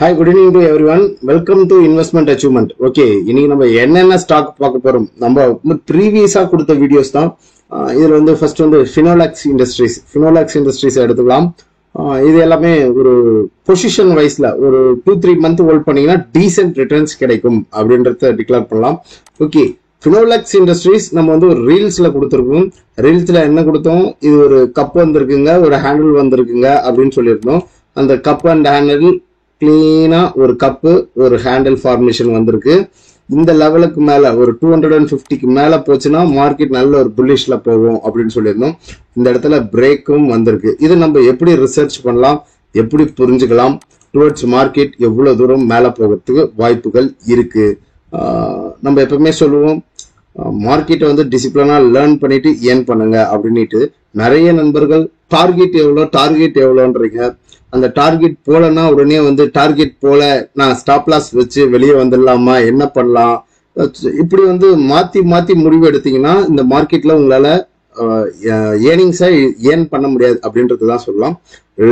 Hi, good evening to everyone. Welcome to Investment Achievement. Okay, இன்னைக்கு நம்ம என்னென்ன stock பார்க்க போறோம். நம்ம ப்ரீவியஸா கொடுத்த வீடியோஸ் தான். இதுல வந்து ஃபர்ஸ்ட் வந்து ஃபினோலெக்ஸ் இண்டஸ்ட்ரீஸ் எடுத்துக்கலாம். இது எல்லாமே ஒரு பொசிஷன் வைஸ்ல ஒரு 2-3 மந்த் ஹோல்ட் பண்ணீங்கன்னா டீசென்ட் ரிட்டர்ன்ஸ் கிடைக்கும் அப்படின்றத டிக்ளேர் பண்ணலாம். ஓகே, ஃபினோலெக்ஸ் இண்டஸ்ட்ரீஸ் நம்ம வந்து ஒரு ரீல்ஸ்ல கொடுத்துருக்கோம். ரீல்ஸ்ல என்ன கொடுத்தோம், இது ஒரு கப் வந்திருக்குங்க, ஒரு ஹேண்டில் வந்திருக்குங்க அப்படின்னு சொல்லியிருந்தோம். அந்த கப் அண்ட் ஹேண்டில் கிளீனா ஒரு கப்பு ஒரு ஹேண்டில் ஃபார்மேஷன் வந்திருக்கு. இந்த லெவலுக்கு மேல ஒரு 250க்கு மேல போச்சுன்னா மார்க்கெட் நல்ல ஒரு புல்லிஷ்ல போகும் அப்படின்னு சொல்லியிருந்தோம். இந்த இடத்துல பிரேக்கும் வந்திருக்கு. இது நம்ம எப்படி ரிசர்ச் பண்ணலாம், எப்படி புரிஞ்சுக்கலாம், டுவர்ட்ஸ் மார்க்கெட் எவ்வளவு தூரம் மேல போகிறதுக்கு வாய்ப்புகள் இருக்கு. நம்ம எப்பவுமே சொல்லுவோம், மார்க்கெட்டை வந்து டிசிப்ளினா லேர்ன் பண்ணிட்டு ஏர்ன் பண்ணுங்க அப்படின்ட்டு. நிறைய நண்பர்கள் டார்கெட் எவ்வளோன்றீங்க. அந்த டார்கெட் போலன்னா உடனே வந்து டார்கெட் போல நான் ஸ்டாப் லாஸ் வச்சு வெளியே வந்துடலாமா, என்ன பண்ணலாம், இப்படி வந்து மாத்தி முடிவு எடுத்தீங்கன்னா இந்த மார்க்கெட்ல உங்களால ஏர்னிங்ஸை ஏர்ன் பண்ண முடியாது அப்படின்றது தான் சொல்லலாம்.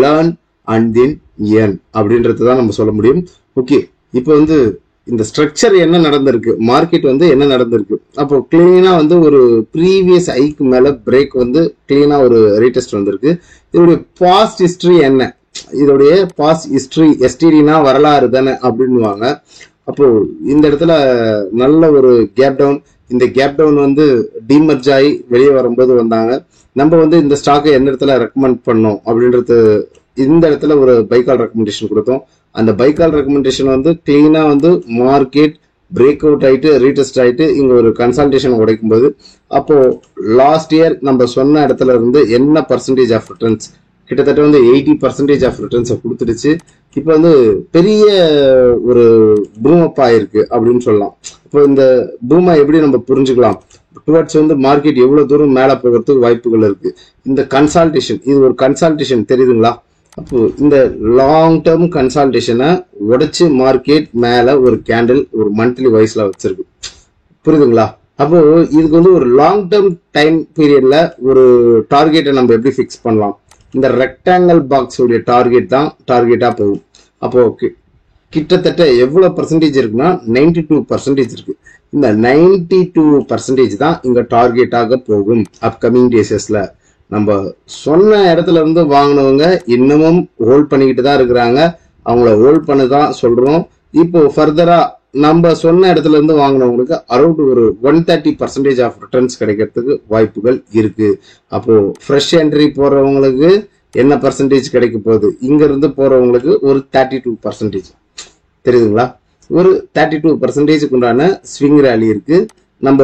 லேர்ன் அண்ட் தென் ஏர்ன் அப்படின்றது தான் நம்ம சொல்ல முடியும். ஓகே, இப்போ வந்து இந்த ஸ்ட்ரக்சர் என்ன நடந்திருக்கு, மார்க்கெட் வந்து என்ன நடந்திருக்கு, அப்போ கிளீனா வந்து ஒரு ப்ரீவியஸ் ஐக்கு மேல பிரேக் வந்து கிளீனா ஒரு ரீடெஸ்ட் வந்திருக்கு. இதோடைய பாஸ்ட் ஹிஸ்டரி என்ன, இதோடைய பாஸ்ட் ஹிஸ்டரி எஸ்டிடினா வரலாறு தானே அப்படின்னுவாங்க. அப்போ இந்த இடத்துல நல்ல ஒரு கேப் டவுன், இந்த கேப் டவுன் வந்து டிமர்ஜ் ஆகி வெளியே வரும்போது வந்தாங்க. நம்ம வந்து இந்த ஸ்டாக்கை எந்த இடத்துல ரெக்கமெண்ட் பண்ணோம் அப்படின்றது, இந்த இடத்துல ஒரு பைக்கால் ரெக்கமெண்டேஷன் கொடுத்தோம். அந்த பைக்கால் ரெக்கமெண்டேஷன் வந்து கிளீனா வந்து மார்க்கெட் பிரேக் அவுட் ஆயிட்டு ரீடெஸ்ட் ஆயிட்டு இங்க ஒரு கன்சல்டேஷன் உடைக்கும் போது, அப்போ லாஸ்ட் இயர் நம்ம சொன்ன இடத்துல இருந்து என்ன பர்சன்டேஜ் ஆஃப் ரிட்டர்ன்ஸ், கிட்டத்தட்ட வந்து 80% ஆஃப் ரிட்டர்ன்ஸை கொடுத்துடுச்சு. இப்போ வந்து பெரிய ஒரு பூம் அப் ஆயிருக்கு அப்படின்னு சொல்லலாம். இப்போ இந்த பூமை எப்படி நம்ம புரிஞ்சுக்கலாம், டுவர்ட்ஸ் வந்து மார்க்கெட் எவ்வளவு தூரம் மேல போகிறதுக்கு வாய்ப்புகள் இருக்கு. இந்த கன்சல்டேஷன், இது ஒரு கன்சல்டேஷன் தெரியுதுங்களா. அப்போ இந்த லாங் டேர்ம் கன்சல்டேஷனை உடைச்சு மார்க்கெட் மேல ஒரு கேண்டில் ஒரு மந்த்லி வைஸ்ல வச்சிருக்கு, புரியுதுங்களா. அப்போ இதுக்கு வந்து ஒரு லாங் டேர்ம் டைம் பீரியட்ல ஒரு டார்கெட்டை நம்ம எப்படி ஃபிக்ஸ் பண்ணலாம், இந்த ரெக்டாங்கிள் பாக்ஸ் உடைய டார்கெட் தான் டார்கெட்டா போகும். அப்போ கிட்டத்தட்ட எவ்வளவு பர்சன்டேஜ் இருக்குன்னா 92% இருக்கு. இந்த 92% தான் இங்க டார்கெட்டாக போகும் அப்கமிங் டேஸஸ்ல. நம்ம சொன்ன இடத்துல இருந்து வாங்கினவங்க இன்னமும் ஹோல்ட் பண்ணிக்கிட்டு தான் இருக்கிறாங்க, அவங்கள ஹோல்ட் பண்ண தான் சொல்றோம். இப்போ ஃபர்தரா நம்ம சொன்ன இடத்துல இருந்து வாங்கினவங்களுக்கு அரௌண்ட் ஒரு 130% ஆஃப் ரிட்டர்ன்ஸ் கிடைக்கிறதுக்கு வாய்ப்புகள் இருக்கு. அப்போ ஃப்ரெஷ் என்ட்ரி போறவங்களுக்கு என்ன பர்சன்டேஜ் கிடைக்க போகுது, இங்க இருந்து போறவங்களுக்கு ஒரு 32%, தெரியுதுங்களா. ஒரு 32% உண்டான ஸ்விங் ரேலி இருக்கு. நம்ம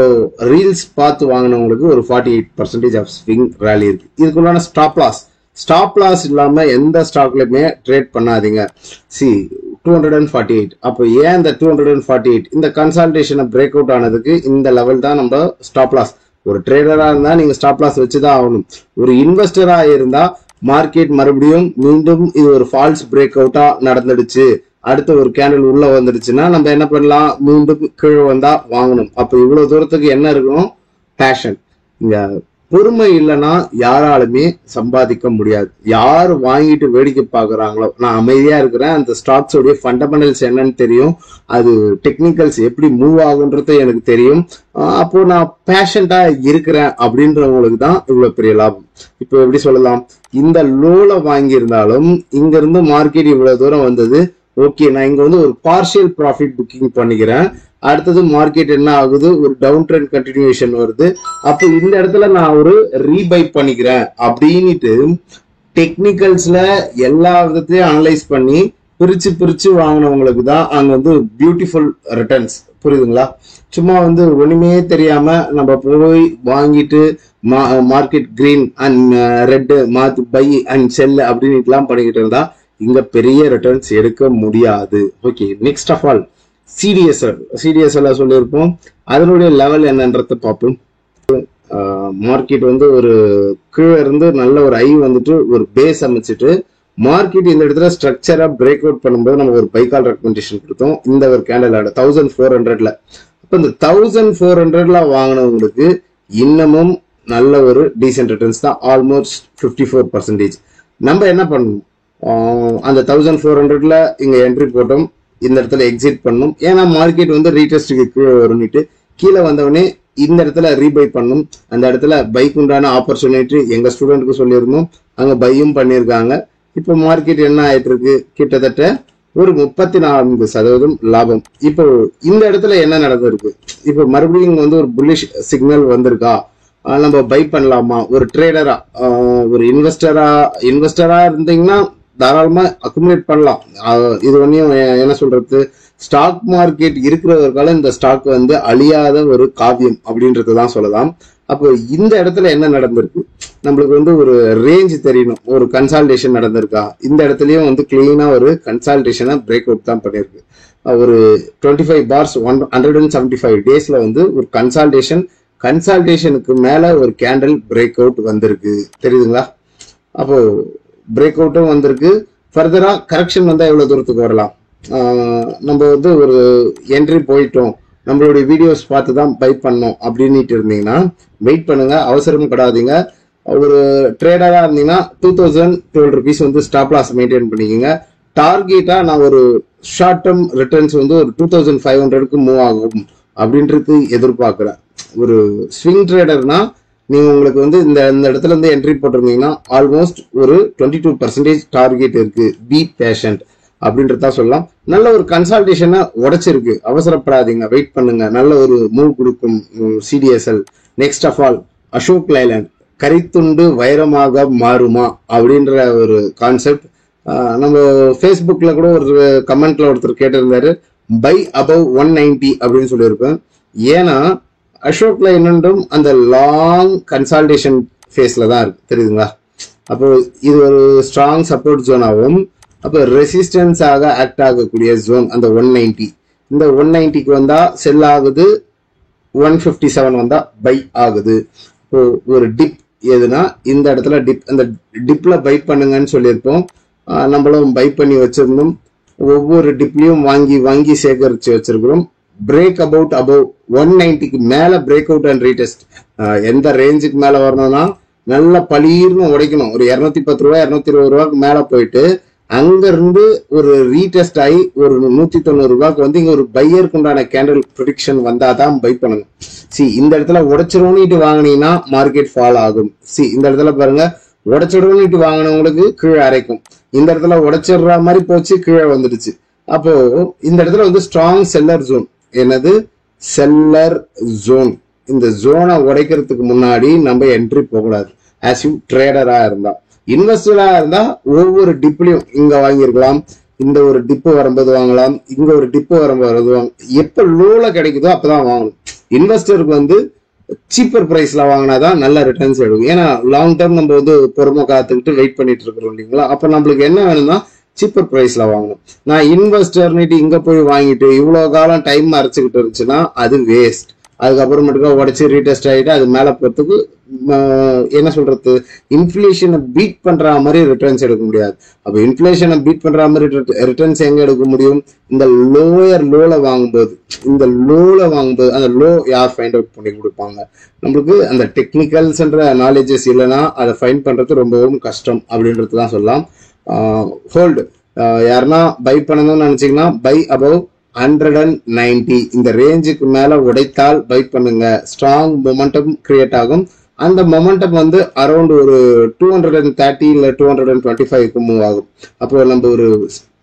ரீல்ஸ் பார்த்து வாங்கினவங்களுக்கு ஒரு 48% ஆஃப் ஸ்விங் ரேலி இருக்கு. இதுக்குள்ளான ஸ்டாப் லாஸ் இல்லாம எந்த ஸ்டாக்லயுமே ட்ரேட் பண்ணாதீங்க. 248. அப்போ ஏன் இந்த 248, இந்த கன்சல்டேஷனை பிரேக் அவுட் ஆனதுக்கு இந்த லெவல் தான் நம்ம ஸ்டாப் லாஸ். ஒரு ட்ரேடரா இருந்தா நீங்க ஸ்டாப் லாஸ் வச்சுதான் ஆகணும். ஒரு இன்வெஸ்டரா இருந்தா மார்க்கெட் மறுபடியும் மீண்டும் இது ஒரு ஃபால்ஸ் பிரேக் அவுட்டா நடந்துடுச்சு, அடுத்த ஒரு கேண்டில் உள்ள வந்துடுச்சுன்னா நம்ம என்ன பண்ணலாம், மீண்டும் கீழே வந்தா வாங்கணும். அப்ப இவ்வளவு தூரத்துக்கு என்ன இருக்கணும், பேஷன். இங்க பொறுமை இல்லைன்னா யாராலுமே சம்பாதிக்க முடியாது. யார் வாங்கிட்டு வேடிக்கை பாக்குறாங்களோ, நான் அமைதியா இருக்கிறேன், அந்த ஸ்டாக்ஸ் உடைய ஃபண்டமெண்டல்ஸ் என்னன்னு தெரியும், அது டெக்னிக்கல்ஸ் எப்படி மூவ் ஆகுன்றது எனக்கு தெரியும், அப்போ நான் பேஷண்டா இருக்கிறேன் அப்படின்றவங்களுக்கு தான் இவ்வளவு பெரிய லாபம். இப்போ எப்படி சொல்லலாம், இந்த லோல வாங்கி இருந்தாலும் இங்க இருந்து மார்க்கெட் இவ்வளவு தூரம் வந்தது, ஓகே நான் இங்க வந்து ஒரு பார்ஷியல் ப்ராஃபிட் புக்கிங் பண்ணிக்கிறேன், அடுத்தது மார்க்கெட் என்ன ஆகுது, ஒரு டவுன் ட்ரெண்ட் கண்டினியூஷன் வருது, அப்போ இந்த இடத்துல நான் ஒரு ரீபை பண்ணிக்கிறேன் அப்படின்ட்டு டெக்னிக்கல்ஸ்ல எல்லா விதத்தையும் அனலைஸ் பண்ணி பிரிச்சு வாங்கினவங்களுக்கு தான் அங்க வந்து பியூட்டிஃபுல் ரிட்டர்ன்ஸ், புரியுதுங்களா. சும்மா வந்து ஒண்ணுமே தெரியாம நம்ம போய் வாங்கிட்டு மார்க்கெட் கிரீன் அண்ட் ரெட் மாத்தி பை அண்ட் செல் அப்படின்னு எல்லாம் பண்ணிக்கிட்டு இருந்தா இங்க பெரிய ரிட்டர்ன்ஸ் எடுக்க முடியாது. Okay, next of all CDSL சொல்லியிருப்போம், அதனுடைய லெவல் என்னன்றத பார்ப்போம். மார்க்கெட் வந்து ஒரு கீழே இருந்து நல்ல ஒரு ஐ வந்துட்டு ஒரு பேஸ் அமைச்சிட்டு மார்க்கெட் இந்த இடத்துல ஸ்ட்ரக்சரா பிரேக் அவுட் பண்ணும்போது நம்ம ஒரு பைக்கால் ரெக்கமெண்டேஷன் கொடுத்தோம். இந்த ஒரு கேண்டில் 1400. அப்ப இந்த 1400 வாங்கினவங்களுக்கு இன்னமும் நல்ல ஒரு டீசென்ட் ரிட்டர்ன்ஸ் தான், ஆல்மோஸ்ட் 54%. நம்ம என்ன பண்ணணும், அந்த 1400ல இங்க என்ட்ரி போட்டோம், இந்த இடத்துல எக்ஸிட் பண்ணும். ஏன்னா மார்க்கெட் வந்து ரீடெஸ்ட்டுக்கு கீழே வரும்னுட்டு கீழே வந்தவொடனே இந்த இடத்துல ரீபை பண்ணும். அந்த இடத்துல பைக் உண்டான ஆப்பர்ச்சுனிட்டி எங்க ஸ்டூடெண்ட்க்கு சொல்லியிருந்தோம், அங்க பையும் பண்ணியிருக்காங்க. இப்போ மார்க்கெட் என்ன ஆயிட்டு இருக்கு, கிட்டத்தட்ட ஒரு 34% லாபம். இப்போ இந்த இடத்துல என்ன நடந்திருக்கு, இப்போ மறுபடியும் வந்து ஒரு புல்லிஷ் சிக்னல் வந்திருக்கா, நம்ம பை பண்ணலாமா? ஒரு ட்ரேடரா, ஒரு இன்வெஸ்டரா இருந்தீங்கன்னா தாராளமா அக்குமுலேட் பண்ணலாம். இது ஒன்னையும் என்ன சொல்றது, ஸ்டாக் மார்க்கெட் இருக்கிறவர்களால இந்த ஸ்டாக் வந்து அழியாத ஒரு காவியம் அப்படின்றதுதான் சொல்லலாம். அப்போ இந்த இடத்துல என்ன நடந்திருக்கு, நம்மளுக்கு வந்து ஒரு ரேஞ்ச் தெரியணும், ஒரு கன்சால்டேஷன் நடந்திருக்கா. இந்த இடத்துலயும் வந்து கிளீனா ஒரு கன்சால்டேஷனை பிரேக் அவுட் தான் பண்ணிருக்கு. ஒரு 25 பார்ஸ் 175 டேஸ்ல வந்து ஒரு கன்சால்டேஷனுக்கு மேல ஒரு கேண்டில் பிரேக் அவுட் வந்திருக்கு, தெரியுதுங்களா? அப்போ பிரேக் அவுட்டும் வந்திருக்கு. ஃபர்தரா கரெக்ஷன் வந்தா எவ்வளவு தூரத்துக்கு வரலாம், நம்ம வந்து ஒரு என்ட்ரி போயிட்டோம், நம்மளுடைய வீடியோஸ் பார்த்து தான் பை பண்ணோம் அப்படின்ட்டு இருந்தீங்கன்னா வெயிட் பண்ணுங்க, அவசரம் படாதீங்க. ஒரு ட்ரேடரா இருந்தீங்கன்னா 2012 rupees வந்து ஸ்டாப் லாஸ் மெயின்டைன் பண்ணிக்கோங்க. டார்கெட்டா நான் ஒரு ஷார்ட் டேர்ம் ரிட்டர்ன்ஸ் வந்து ஒரு 2500க்கு மூவ் ஆகும் அப்படின்றது எதிர்பார்க்கிறேன். ஒரு ஸ்விங் ட்ரேடர்னா நீங்க உங்களுக்கு வந்து இந்த இடத்துல இருந்து என்ட்ரி போட்டிருந்தீங்கன்னா ஆல்மோஸ்ட் ஒரு 22% டார்கெட் இருக்கு. பி பேஷண்ட் அப்படின்றதா சொல்லலாம். நல்ல ஒரு கன்சல்டேஷனை உடைச்சிருக்கு, அவசரப்படாதீங்க, வெயிட் பண்ணுங்க, நல்ல ஒரு மூவ் கொடுக்கும் CDSL. Next of all Ashok Leyland கரித்துண்டு வைரமாக மாறுமா அப்படின்ற ஒரு கான்செப்ட். நம்ம ஃபேஸ்புக்ல கூட ஒரு கமெண்ட்ல ஒருத்தர் கேட்டிருந்தாரு, பை அபவ் 190 அப்படின்னு சொல்லியிருப்பேன். ஏன்னா அசோக் லைலண்டும் அந்த லாங் கன்சால்டேஷன் ஃபேஸ்ல தான் இருக்கு, தெரியுதுங்களா? அப்போ இது ஒரு ஸ்ட்ராங் சப்போர்ட் ஜோனாகவும், அப்போ ரெசிஸ்டன்ஸ் ஆக்ட் ஆகக்கூடிய ஜோன் அந்த 190. இந்த 190க்கு வந்தா செல் ஆகுது, 157 வந்தா பை ஆகுது. இப்போ ஒரு டிப் எதுனா இந்த இடத்துல டிப், அந்த டிப்ல பை பண்ணுங்கன்னு சொல்லியிருப்போம். நம்மளும் பை பண்ணி வச்சிருந்தோம். ஒவ்வொரு டிப்லயும் வாங்கி சேகரிச்சு வச்சிருக்கிறோம். பிரேக் அபவுட் அபவ் 190க்கு மேல பிரேக் அவுட் அண்ட் ரீடெஸ்ட். எந்த ரேஞ்சுக்கு மேல வரணும்னா நல்ல பளீர்னு உடைக்கணும். ஒரு 210 ரூபாய் 220 ரூபாய்க்கு மேல போயிட்டு அங்க இருந்து ஒரு ரீடெஸ்ட் ஆகி ஒரு 190 ரூபாய்க்கு வந்து இங்க ஒரு பையருக்கு உண்டான கேண்டில் ப்ரெடிக்ஷன் வந்தாதான் பை பண்ணணும். இந்த இடத்துல உடைச்சிருவோன்னு வாங்கினீங்கன்னா மார்க்கெட் ஃபால் ஆகும். இந்த இடத்துல பாருங்க, உடைச்சிடுவோன்னு வாங்கினவங்களுக்கு கீழே அரைக்கும். இந்த இடத்துல உடைச்சிடுற மாதிரி போச்சு, கீழே வந்துடுச்சு. அப்போ இந்த இடத்துல வந்து ஸ்ட்ராங் செல்லர் ஜோன். என்னது செல்லர் ஜோன்? இந்த ஜோனை உடைக்கிறதுக்கு முன்னாடி நம்ம என்ட்ரி போகக்கூடாது. ஆஸ் யூ ட்ரேடரா இருந்தா, இன்வெஸ்டரா இருந்தா ஒவ்வொரு டிப்லயும் இங்க வாங்கிருக்கலாம், இந்த ஒரு டிப்பு வரும்போது வாங்கலாம், இங்க ஒரு டிப்பு வரும்போது எப்ப லோல கிடைக்குதோ அப்பதான் வாங்கணும். இன்வெஸ்டருக்கு வந்து சீப்பர் பிரைஸ்ல வாங்கினாதான் நல்ல ரிட்டர்ன்ஸ் எடுக்கும். ஏன்னா லாங் டேர்ம் நம்ம வந்து பொறுமை காத்துக்கிட்டு வெயிட் பண்ணிட்டு இருக்கிறோம் இல்லைங்களா? அப்ப நம்மளுக்கு என்ன வேணும்னா சீப்பர் பிரைஸ்ல வாங்கணும். நான் இன்வெஸ்டர்னிட்டு இங்க போய் வாங்கிட்டு இவ்வளவு காலம் டைம் அரைச்சுக்கிட்டு இருந்துச்சுன்னா அது வேஸ்ட். அதுக்கப்புறமேட்டுக்கா உடச்சி ரீடெஸ்ட் ஆகிட்டு அது மேல போறதுக்கு என்ன சொல்றது, இன்ஃபிளேஷனை பீட் பண்ற மாதிரி ரிட்டர்ன்ஸ் எடுக்க முடியாது. அப்ப இன்ஃபிளேஷனை பீட் பண்ற மாதிரி ரிட்டர்ன்ஸ் எங்க எடுக்க முடியும்? இந்த லோல வாங்கும்போது. இந்த லோல வாங்கும்போது அந்த லோ யார் ஃபைண்ட் அவுட் பண்ணி கொடுப்பாங்க? நம்மளுக்கு அந்த டெக்னிக்கல்ஸ்ன்ற நாலேஜஸ் இல்லைன்னா அதை ஃபைண்ட் பண்றது ரொம்பவும் கஷ்டம் அப்படின்றது தான் சொல்லலாம். ஹோல்டு யாருன்னா பை பண்ணணும்னு நினைச்சீங்கன்னா பை அபவ் 190 இந்த ரேஞ்சுக்கு மேல உடைத்தால் பை பண்ணுங்க. ஸ்ட்ராங் மொமெண்டம் கிரியேட் ஆகும். அந்த மொமெண்டம் வந்து அரௌண்ட் ஒரு 230 இல்ல 225க்கு மூவ் ஆகும். அப்போ நம்ம ஒரு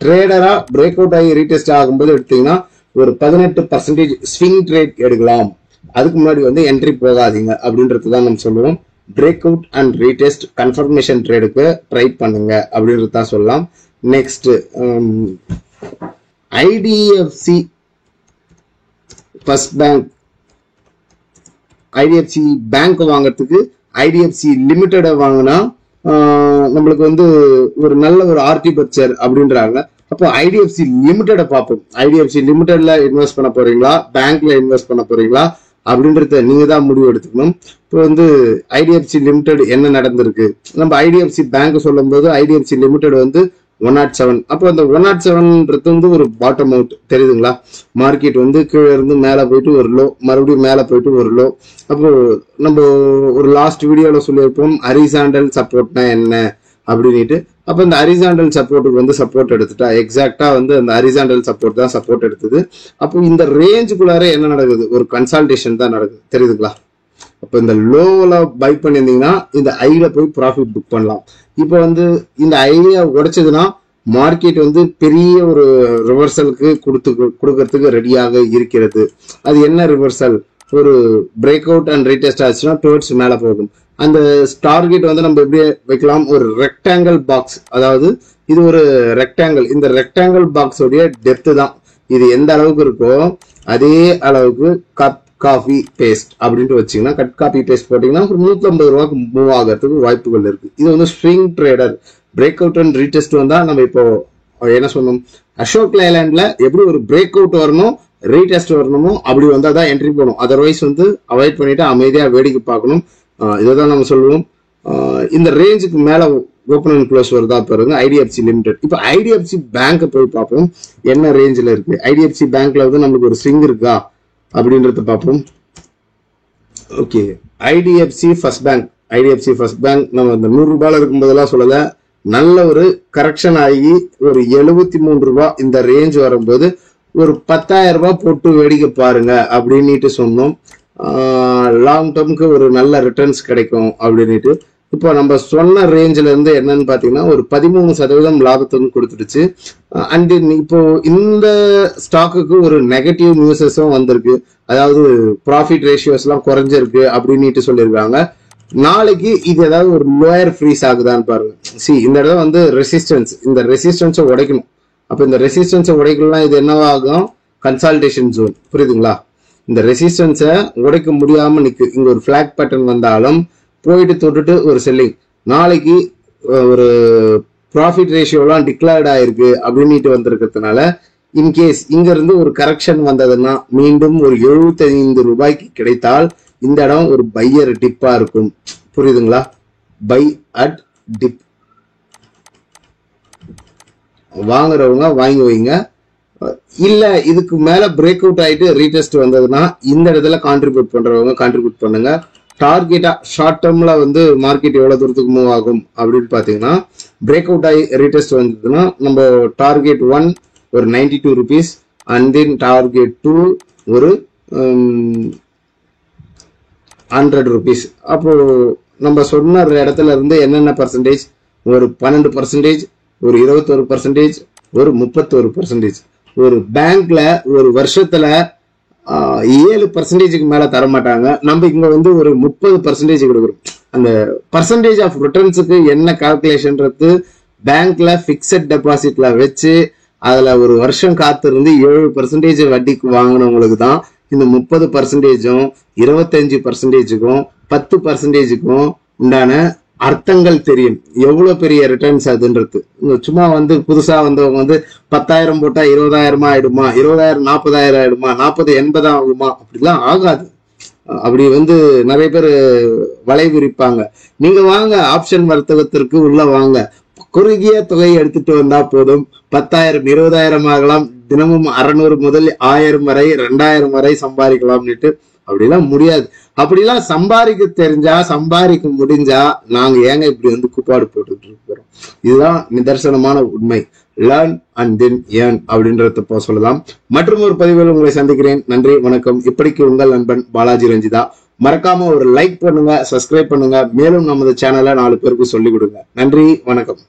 ட்ரேடரா பிரேக் அவுட் ஆகி ரீடெஸ்ட் ஆகும்போது எடுத்தீங்கன்னா ஒரு 18% ஸ்விங் ட்ரேட் எடுக்கலாம். அதுக்கு முன்னாடி வந்து என்ட்ரி போகாதீங்க அப்படின்றது தான் நம்ம சொல்லுவோம். Break out and retest confirmation ட்ரேடுக்கு ட்ரை பண்ணுங்க அப்படின்றது தான் சொல்லலாம். Next IDFC first bank. IDFC bank வாங்கறதுக்கு ஐடிஎஃப்சி லிமிடெட வாங்கினா நம்மளுக்கு வந்து ஒரு நல்ல ஒரு ஆர்டி பர்ச்சர் அப்படின்றாங்க. அப்போ ஐடிஎஃப்சி லிமிடெட பார்ப்போம். ஐடிஎஃப்சி லிமிடெட்ல இன்வெஸ்ட் பண்ண போறீங்களா, பேங்க்ல இன்வெஸ்ட் பண்ண போறீங்களா அப்படின்றத நீங்க தான் முடிவு எடுத்துக்கணும். இப்போ வந்து ஐடிஎஃப்சி லிமிடெட் என்ன நடந்திருக்கு, நம்ம ஐடிஎஃப்சி பேங்க் சொல்லும் போது ஐடிஎஃப்சி லிமிடெட் வந்து 107. அப்போ அந்த 107ன்றது வந்து ஒரு பாட்டம் அவுட், தெரியுதுங்களா? மார்க்கெட் வந்து கீழே இருந்து மேல போயிட்டு ஒரு லோ, மறுபடியும் மேல போயிட்டு ஒரு லோ. அப்போ நம்ம ஒரு லாஸ்ட் வீடியோல சொல்லியிருப்போம் ஹரிசாண்டல் சப்போர்ட்னா என்ன அப்படின்ட்டு. அப்ப இந்த ஹரிசாண்டல் சப்போர்ட்டுக்கு வந்து சப்போர்ட் எடுத்துட்டா எக்ஸாக்டா வந்து அந்த ஹரிசாண்டல் சப்போர்ட் தான் சப்போர்ட் எடுத்தது. அப்போ இந்த ரேஞ்சுக்குள்ளார என்ன நடக்குது, ஒரு கன்சால்டேஷன் தான் நடக்குது, தெரியுதுங்களா? அப்ப இந்த லோல பை பண்ணியிருந்தீங்கன்னா இந்த ஐல போய் ப்ராஃபிட் புக் பண்ணலாம். இப்போ வந்து இந்த ஐடியா உடைச்சதுன்னா மார்க்கெட் வந்து பெரிய ஒரு ரிவர்சலுக்கு கொடுக்கறதுக்கு ரெடியாக இருக்கிறது. அது என்ன ரிவர்சல், ஒரு பிரேக் அவுட் அண்ட் ரீடெஸ்ட் ஆச்சுன்னா டுவர்ட்ஸ் மேல போகும். அந்த டார்கெட் வந்து நம்ம எப்படி வைக்கலாம், ஒரு ரெக்டாங்கிள் பாக்ஸ், அதாவது இது ஒரு ரெக்டாங்கிள், இந்த ரெக்டாங்கிள் பாக்ஸோடைய டெப்த் தான் இது எந்த அளவுக்கு இருக்கோ அதே அளவுக்கு கட் காபி பேஸ்ட் அப்படின்ட்டு வச்சீங்கன்னா, கட் காபி பேஸ்ட் போட்டீங்கன்னா ஒரு 150 ரூபாய்க்கு மூவ் ஆகிறதுக்கு வாய்ப்புகள் இருக்கு. இது வந்து swing trader break out and retest வந்தா நம்ம இப்போ என்ன சொன்னோம், அசோக் லைலாண்ட்ல எப்படி ஒரு பிரேக் அவுட் வரணும் ரீடெஸ்ட் வரணுமோ அப்படி வந்தா தான் என்ட்ரி போகணும். அதர்வைஸ் வந்து அவாய்ட் பண்ணிட்டு அமைதியா வேடிக்கை பார்க்கணும். இதைதான் நம்ம சொல்லுவோம். இந்த ரேஞ்சுக்கு மேல ஓப்பன் அண்ட் க்ளோஸ் வருதா பாருங்க, ஐடிஎஃப்சி லிமிடெட். இப்போ ஐடிஎஃப்சி பேங்க் போய் பார்ப்போம் என்ன ரேஞ்சில் இருக்கு. ஐடிஎஃப்சி பேங்க்ல வந்து நம்மளுக்கு ஒரு ஸ்விங் இருக்கா அப்படின்றத பார்ப்போம். ஓகே, ஐடிஎஃப்சி ஃபர்ஸ்ட் பேங்க் நம்ம இந்த 100 ரூபாயில இருக்கும் போதெல்லாம் சொல்லல, நல்ல ஒரு கரெக்ஷன் ஆகி ஒரு 73 ரூபாய் இந்த ரேஞ்ச் வரும்போது ஒரு 10,000 ரூபாய் போட்டு வேடிக்கை பாருங்க அப்படின்னுட்டு சொன்னோம். லாங் டேர்முக்கு ஒரு நல்ல ரிட்டர்ன்ஸ் கிடைக்கும் அப்படின்ட்டு. இப்போ நம்ம சொன்ன ரேஞ்சில இருந்து என்னன்னு பாத்தீங்கன்னா ஒரு 13% லாபத்துக்கு கொடுத்துடுச்சு. அண்ட் இப்போ இந்த ஸ்டாக்குக்கு ஒரு நெகட்டிவ் நியூஸஸும் வந்திருக்கு, அதாவது ப்ராஃபிட் ரேஷியோஸ் எல்லாம் குறைஞ்சிருக்கு அப்படின்னுட்டு சொல்லியிருக்காங்க. நாளைக்கு இது ஏதாவது ஒரு லோயர் ஃப்ரீஸ் ஆகுதான்னு பாருங்க. இந்த இடத்துல வந்து ரெசிஸ்டன்ஸ், இந்த ரெசிஸ்டன்ஸை உடைக்கணும். அப்ப இந்த ரெசிஸ்டன்ஸை உடைக்கலாம், இது என்னவாகும், கன்சால்டேஷன் ஜோன், புரியுதுங்களா? இந்த ரெசிஸ்டன்ஸை உடைக்க முடியாம நிக்கு. இங்க ஒரு பிளாக் பேட்டர்ன் வந்தாலும் போயிட்டு தொட்டுட்டு ஒரு செல்லிங். நாளைக்கு ஒரு ப்ராஃபிட் ரேஷியோலாம் டிக்ளேர்ட் ஆயிருக்கு அப்படின்ட்டு வந்திருக்கிறதுனால இன்கேஸ் இங்க இருந்து ஒரு கரெக்ஷன் வந்ததுன்னா மீண்டும் ஒரு 75 ரூபாய்க்கு கிடைத்தால் இந்த இடம் ஒரு பையர் டிப்பா இருக்கும், புரியுதுங்களா? பை அட் டிப் வாங்குறவங்க வாங்கி வைங்க. இல்ல இதுக்கு மேல பிரேக் அவுட் ஆயிட்டு ரீடெஸ்ட் வந்ததுன்னா இந்த இடத்துல கான்ட்ரிபியூட் பண்றவங்க கான்ட்ரிபியூட் பண்ணுங்க. டார்கெட்டா ஷார்ட் டேர்ம்ல வந்து மார்க்கெட் எவ்வளவு தூரத்துக்கு மூவ் ஆகும் அப்படின்னு பாத்தீங்கன்னா, பிரேக் அவுட் ஆகி ரீடெஸ்ட் வந்ததுன்னா நம்ம டார்கெட் 1 ஒரு 92 rupees அண்ட் தென் டார்கெட் 2 ஒரு 100 rupees. அப்போ நம்ம சொன்ன இடத்துல இருந்து என்னென்ன பர்சன்டேஜ், ஒரு 12%, ஒரு 21%, ஒரு 31%. ஒரு பேங்க்ல ஒரு வருஷத்துல 7% மேல தர மாட்டாங்க. நம்ம இங்க வந்து ஒரு 30% கொடுக்குறோம். அந்த பர்சன்டேஜ் ஆஃப் ரிட்டர்ன்ஸுக்கு என்ன கால்குலேஷன்றது பேங்க்ல பிக்சட் டெபாசிட்ல வச்சு அதுல ஒரு வருஷம் காத்திருந்து 7% வட்டிக்கு வாங்கினவங்களுக்கு தான் இந்த 30%, 25%, 10%க்கும் உண்டான அர்த்தங்கள் தெரியும், எவ்வளவு பெரிய ரிட்டர்ன்ஸ் அதுன்றது. சும்மா வந்து புதுசா வந்தவங்க வந்து 10,000 போட்டா 20,000 ஆயிடுமா, 20,000 40,000 ஆயிடுமா, 40 80 ஆகுமா, அப்படிலாம் ஆகாது. அப்படி வந்து நிறைய பேர் வலை விரிப்பாங்க. நீங்க வாங்க ஆப்ஷன் வர்த்தகத்திற்கு உள்ள வாங்க, குறுகிய தொகையை எடுத்துட்டு வந்தா போதும், 10,000 20,000 ஆகலாம், தினமும் 600 முதல் 1000 வரை 2000 வரை சம்பாதிக்கலாம்னுட்டு. அப்படிலாம் முடியாது. அப்படிலாம் சம்பாதிக்க தெரிஞ்சா சம்பாதிக்க முடிஞ்சா நாங்க ஏங்க இப்படி வந்து கூப்பாடு போட்டுட்டு இருக்கிறோம். இதுதான் நிதர்சனமான உண்மை. லேர்ன் அண்ட் தென் ஏர்ன் அப்படின்றத சொல்லலாம். மற்றும் ஒரு பதிவில் உங்களை சந்திக்கிறேன். நன்றி, வணக்கம். இப்படிக்கு உங்கள் நண்பன் பாலாஜி ரஞ்சிதா. மறக்காம ஒரு லைக் பண்ணுங்க, சப்ஸ்கிரைப் பண்ணுங்க, மேலும் நமது சேனலை 4 பேருக்கு சொல்லிக் கொடுங்க. நன்றி, வணக்கம்.